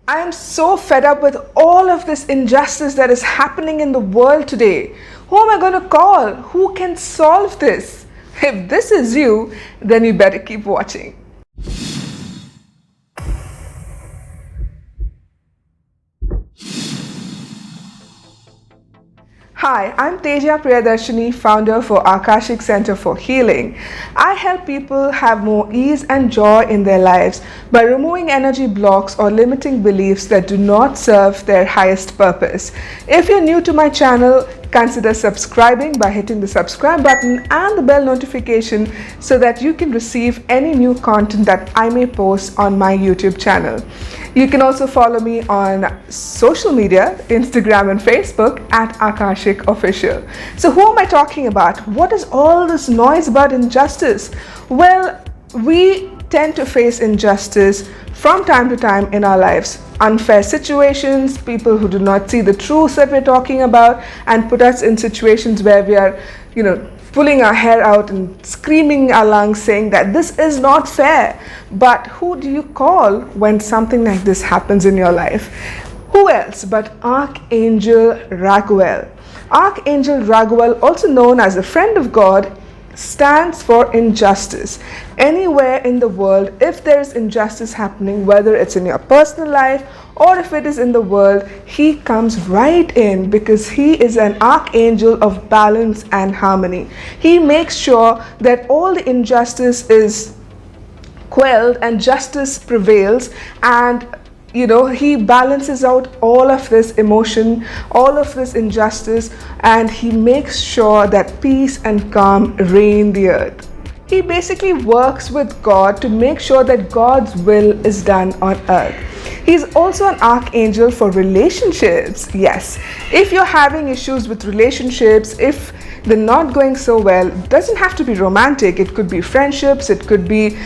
I am so fed up with all of this injustice that is happening in the world today. Who am I going to call? Who can solve this? If this is you, then you better keep watching. Hi, I'm Teja Priyadarshini, founder for Akashic Center for Healing. I help people have more ease and joy in their lives by removing energy blocks or limiting beliefs that do not serve their highest purpose. If you're new to my channel, consider subscribing by hitting the subscribe button and the bell notification so that you can receive any new content that I may post on my YouTube channel. You can also follow me on social media, Instagram and Facebook at Akashic Official. So who am I talking about? What is all this noise about injustice? Well, we tend to face injustice from time to time in our lives. Unfair situations, people who do not see the truth that we're talking about and put us in situations where we are, pulling our hair out and screaming our lungs saying that this is not fair. But who do you call when something like this happens in your life? Who else but Archangel Raguel? Archangel Raguel, also known as the friend of God, stands for injustice. Anywhere in the world, if there is injustice happening, whether it's in your personal life or if it is in the world, he comes right in because he is an archangel of balance and harmony. He makes sure that all the injustice is quelled and justice prevails, and he balances out all of this emotion, all of this injustice, and he makes sure that peace and calm reign the earth. He basically works with God to make sure that God's will is done on earth. He's also an archangel for relationships. Yes, if you're having issues with relationships, if they're not going so well, it doesn't have to be romantic. It could be friendships, it could be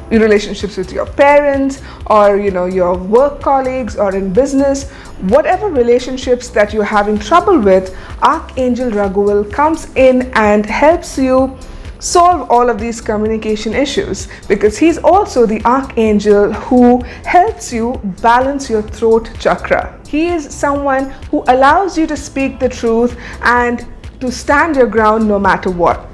relationships with your parents or your work colleagues or in business. Whatever relationships that you're having trouble with, Archangel Raguel comes in and helps you solve all of these communication issues, because he's also the archangel who helps you balance your throat chakra. He is someone who allows you to speak the truth and to stand your ground no matter what.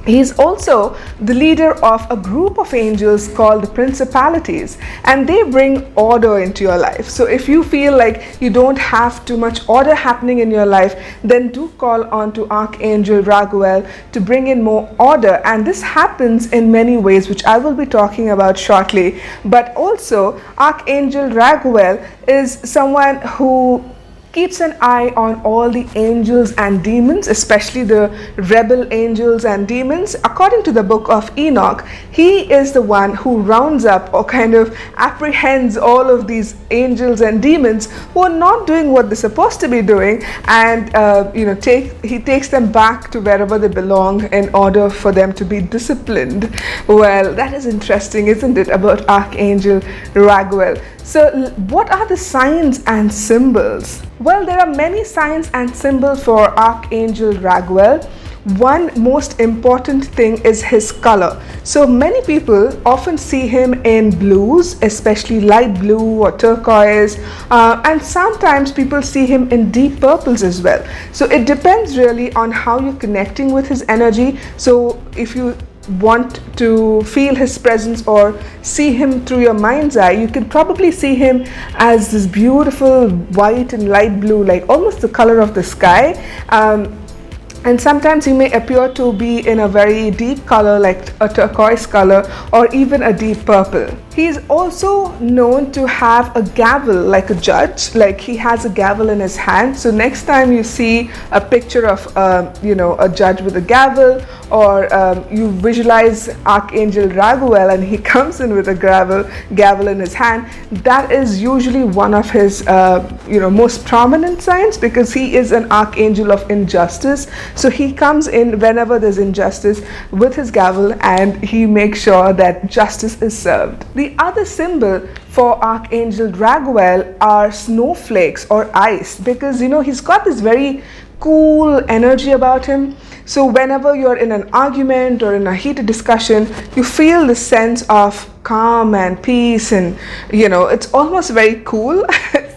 He's also the leader of a group of angels called the principalities, and they bring order into your life. So if you feel like you don't have too much order happening in your life, then do call on to Archangel Raguel to bring in more order. And this happens in many ways, which I will be talking about shortly. But also, Archangel Raguel is someone who keeps an eye on all the angels and demons, especially the rebel angels and demons. According to the book of Enoch, he is the one who rounds up or kind of apprehends all of these angels and demons who are not doing what they're supposed to be doing, and he takes them back to wherever they belong in order for them to be disciplined. Well, that is interesting, isn't it, about Archangel Raguel? So what are the signs and symbols? Well, there are many signs and symbols for Archangel Raguel. One most important thing is his color. So many people often see him in blues, especially light blue or turquoise, and sometimes people see him in deep purples as well. So it depends really on how you're connecting with his energy. So if you want to feel his presence or see him through your mind's eye, you can probably see him as this beautiful white and light blue, like almost the color of the sky. And sometimes he may appear to be in a very deep color like a turquoise color or even a deep purple. He is also known to have a gavel like a judge, like he has a gavel in his hand. So next time you see a picture of a judge with a gavel, or you visualize Archangel Raguel and he comes in with a gavel in his hand, that is usually one of his most prominent signs, because he is an archangel of injustice. So he comes in whenever there's injustice with his gavel and he makes sure that justice is served. The other symbol for Archangel Raguel are snowflakes or ice, because he's got this very cool energy about him. So whenever you're in an argument or in a heated discussion, you feel the sense of calm and peace, and it's almost very cool.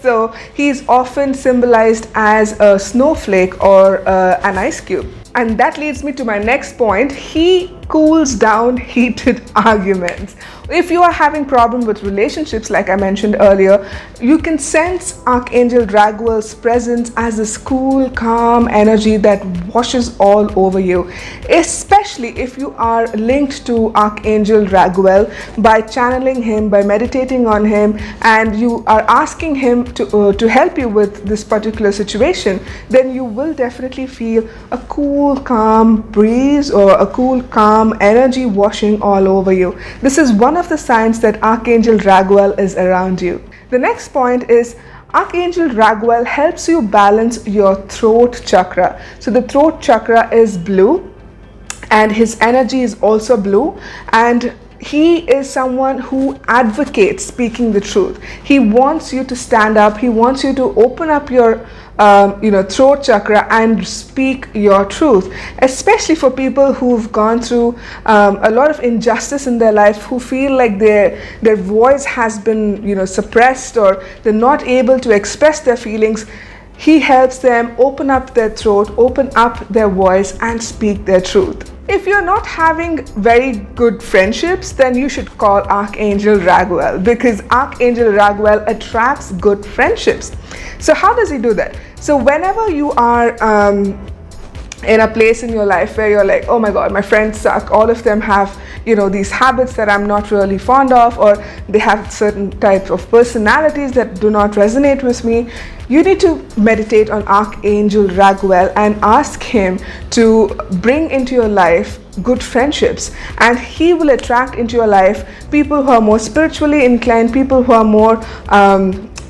So he's often symbolized as a snowflake or an ice cube. And that leads me to my next point. He cools down heated arguments. If you are having problem with relationships, like I mentioned earlier, you can sense Archangel Raguel's presence as this cool, calm energy that washes all over you, especially if you are linked to Archangel Raguel by channeling him, by meditating on him, and you are asking him to help you with this particular situation. Then you will definitely feel a cool, calm breeze or a cool, calm energy washing all over you. This is one of the signs that Archangel Raguel is around you. The next point is Archangel Raguel helps you balance your throat chakra. So the throat chakra is blue and his energy is also blue, and he is someone who advocates speaking the truth. He wants you to stand up. He wants you to open up your throat chakra and speak your truth, especially for people who've gone through a lot of injustice in their life, who feel like their voice has been suppressed, or they're not able to express their feelings. He helps them open up their throat, open up their voice, and speak their truth. If you're not having very good friendships, then you should call Archangel Raguel, because Archangel Raguel attracts good friendships. So how does he do that? So whenever you are in a place in your life where you're like, oh my god, my friends suck, all of them have these habits that I'm not really fond of, or they have certain types of personalities that do not resonate with me, you need to meditate on Archangel Raguel and ask him to bring into your life good friendships, and he will attract into your life people who are more spiritually inclined, people who are more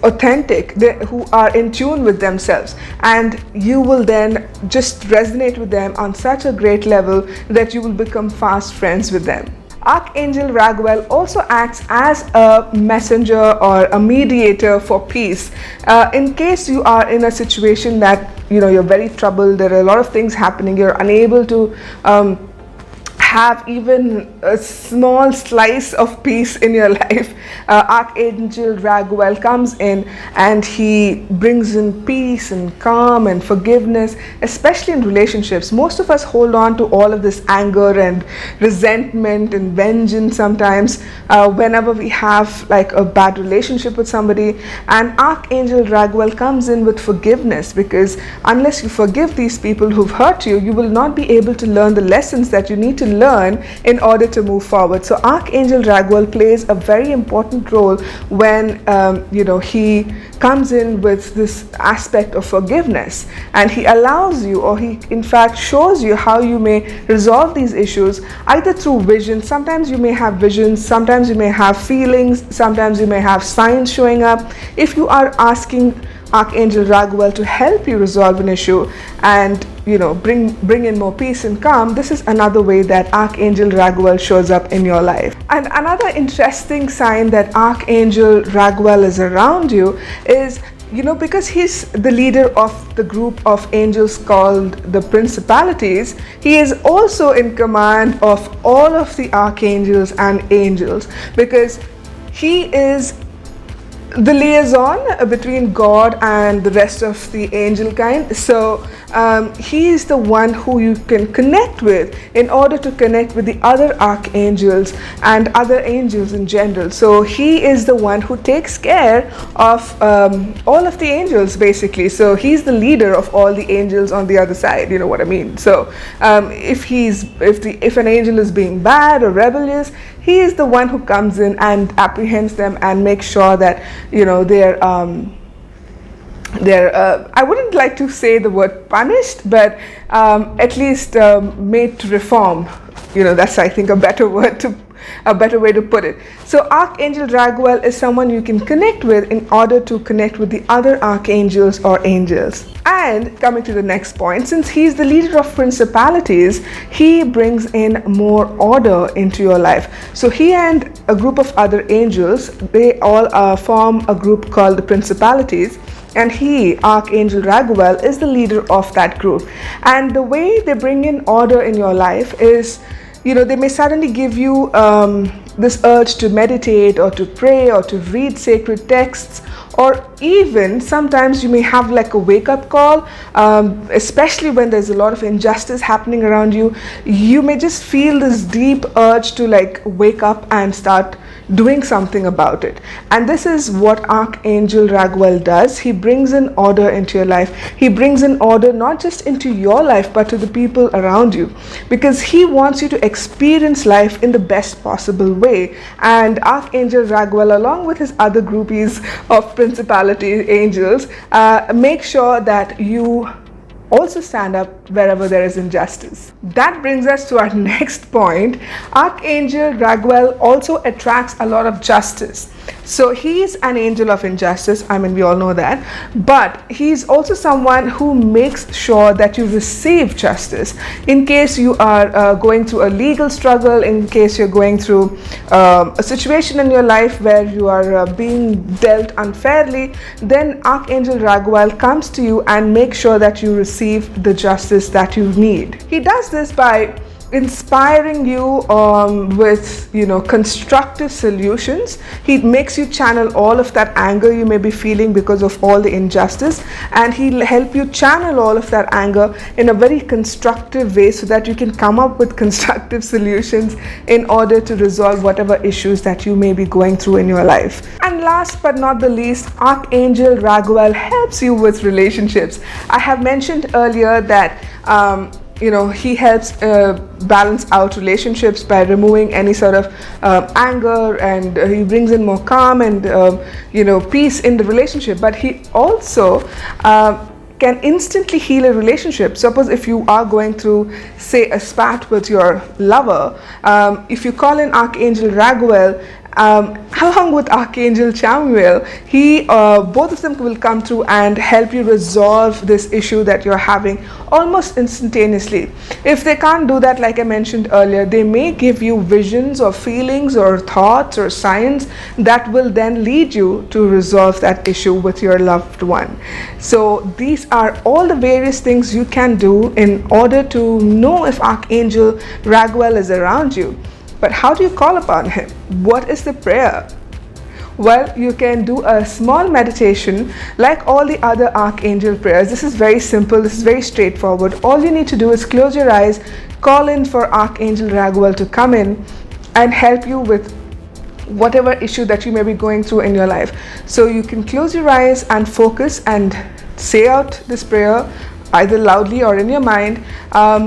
authentic, who are in tune with themselves, and you will then just resonate with them on such a great level that you will become fast friends with them. Archangel Raguel also acts as a messenger or a mediator for peace. In case you are in a situation that you're very troubled, there are a lot of things happening, you're unable to have even a small slice of peace in your life, Archangel Raguel comes in and he brings in peace and calm and forgiveness, especially in relationships. Most of us hold on to all of this anger and resentment and vengeance sometimes whenever we have like a bad relationship with somebody, and Archangel Raguel comes in with forgiveness, because unless you forgive these people who've hurt you, you will not be able to learn the lessons that you need to learn in order to move forward. So Archangel Raguel plays a very important role when he comes in with this aspect of forgiveness, and he allows you, or he in fact shows you how you may resolve these issues, either through vision. Sometimes you may have visions, sometimes you may have feelings, sometimes you may have signs showing up. If you are asking Archangel Raguel to help you resolve an issue and bring in more peace and calm, this is another way that Archangel Raguel shows up in your life. And another interesting sign that Archangel Raguel is around you is because he's the leader of the group of angels called the principalities, he is also in command of all of the archangels and angels, because he is the liaison between God and the rest of the angel kind. So he is the one who you can connect with in order to connect with the other archangels and other angels in general. So he is the one who takes care of all of the angels basically. So he's the leader of all the angels on the other side, you know what I mean. So if an angel is being bad or rebellious, he is the one who comes in and apprehends them and makes sure that they're I wouldn't like to say the word punished, but at least made to reform. That's, I think, a better way to put it. So Archangel Raguel is someone you can connect with in order to connect with the other archangels or angels. And coming to the next point, since he's the leader of principalities, he brings in more order into your life. So he and a group of other angels, they all form a group called the principalities. and he, Archangel Raguel, is the leader of that group. And the way they bring in order in your life is, they may suddenly give you this urge to meditate or to pray or to read sacred texts, or even sometimes you may have like a wake-up call, especially when there's a lot of injustice happening around you. You may just feel this deep urge to like wake up and start doing something about it. And this is what Archangel Raguel does. He brings in order into your life. He brings in order not just into your life but to the people around you, because he wants you to experience life in the best possible way. And Archangel Raguel, along with his other groupies of principality angels, make sure that you also stand up wherever there is injustice. That brings us to our next point. Archangel Raguel also attracts a lot of justice. So he's an angel of injustice, I mean we all know that, but he's also someone who makes sure that you receive justice in case you are going through a legal struggle, in case you're going through a situation in your life where you are being dealt unfairly. Then Archangel Raguel comes to you and makes sure that you receive the justice that you need. He does this by inspiring you with constructive solutions. He makes you channel all of that anger you may be feeling because of all the injustice, and he'll help you channel all of that anger in a very constructive way so that you can come up with constructive solutions in order to resolve whatever issues that you may be going through in your life. And last but not the least, Archangel Raguel helps you with relationships. I have mentioned earlier that he helps balance out relationships by removing any sort of anger, and he brings in more calm and peace in the relationship. But he also can instantly heal a relationship. Suppose if you are going through, say, a spat with your lover, if you call in Archangel Raguel along with Archangel Chamuel, both of them will come through and help you resolve this issue that you're having almost instantaneously. If they can't do that, like I mentioned earlier, they may give you visions or feelings or thoughts or signs that will then lead you to resolve that issue with your loved one. So these are all the various things you can do in order to know if Archangel Raguel is around you. But how do you call upon him? What is the prayer? Well, you can do a small meditation like all the other archangel prayers. This is very simple. This is very straightforward. All you need to do is close your eyes, call in for Archangel Raguel to come in and help you with whatever issue that you may be going through in your life. So you can close your eyes and focus and say out this prayer either loudly or in your mind,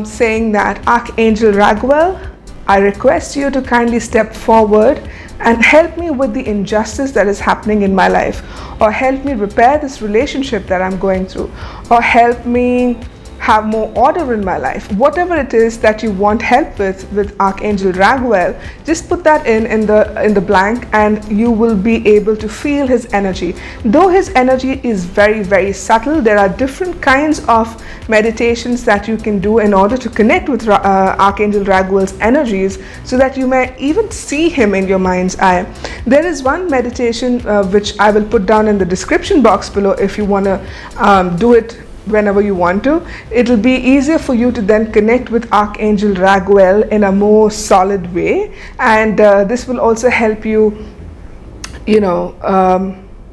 saying that Archangel Raguel, I request you to kindly step forward and help me with the injustice that is happening in my life, or help me repair this relationship that I'm going through, or help me have more order in my life. Whatever it is that you want help with Archangel Raguel, just put that in the blank and you will be able to feel his energy. Though his energy is very, very subtle, there are different kinds of meditations that you can do in order to connect with Archangel Raguel's energies so that you may even see him in your mind's eye. There is one meditation which I will put down in the description box below if you want to do it whenever you want to. It'll be easier for you to then connect with Archangel Raguel in a more solid way, and this will also help you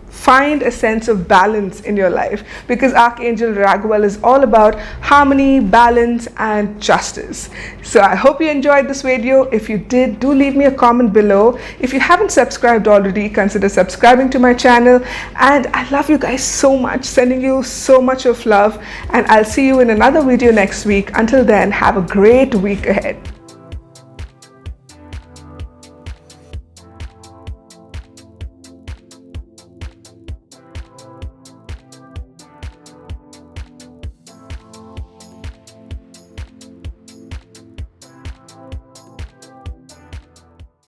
find a sense of balance in your life, because Archangel Raguel is all about harmony, balance and justice. So I hope you enjoyed this video. If you did, do leave me a comment below. If you haven't subscribed already, consider subscribing to my channel, and I love you guys so much, sending you so much of love, and I'll see you in another video next week. Until then, have a great week ahead.